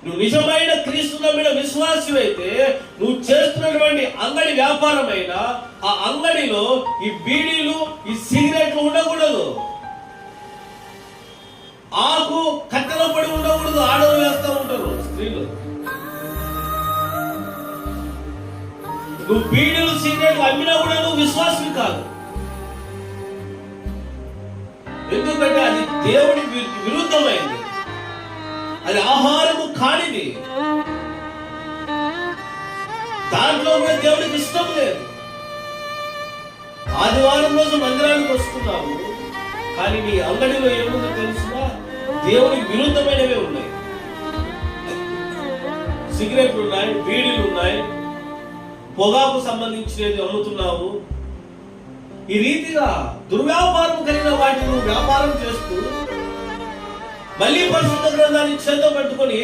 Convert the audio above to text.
నువ్వు నిజమైన క్రీస్తు నమ్మిన విశ్వాసి అయితే నువ్వు చేస్తున్నటువంటి అంగడి వ్యాపారమైన ఆ అంగడిలో ఈ బీడీలు, ఈ సిగరెట్లు ఉండకూడదు. ఆకు కట్టెలో పడి ఉండకూడదు. ఆడవాళ్ళు వేస్తూ ఉంటారు, స్త్రీలు. నువ్వు బీడీలు, సిగరెట్లు అమ్మినా కూడా నువ్వు విశ్వాసి కాదు. ఎందుకంటే అది దేవుడి విరుద్ధమైంది, అది ఆహారము కానిది. దాంట్లో కూడా దేవుడికి ఇష్టం లేదు. ఆదివారం రోజు మందిరానికి వస్తున్నావు, కానీ నీ అంగడిలో ఏముందో తెలుసునా? దేవుడికి విరుద్ధమైనవే ఉన్నాయి. సిగరెట్లు ఉన్నాయి, బీడీలు ఉన్నాయి, పొగాకు సంబంధించినది అమ్ముతున్నావు. ఈ రీతిగా దుర్వ్యాపారం కలిగిన వాటిని వ్యాపారం చేస్తూ మళ్ళీ పరిశుద్ధ గ్రంథాన్ని చేత పట్టుకొని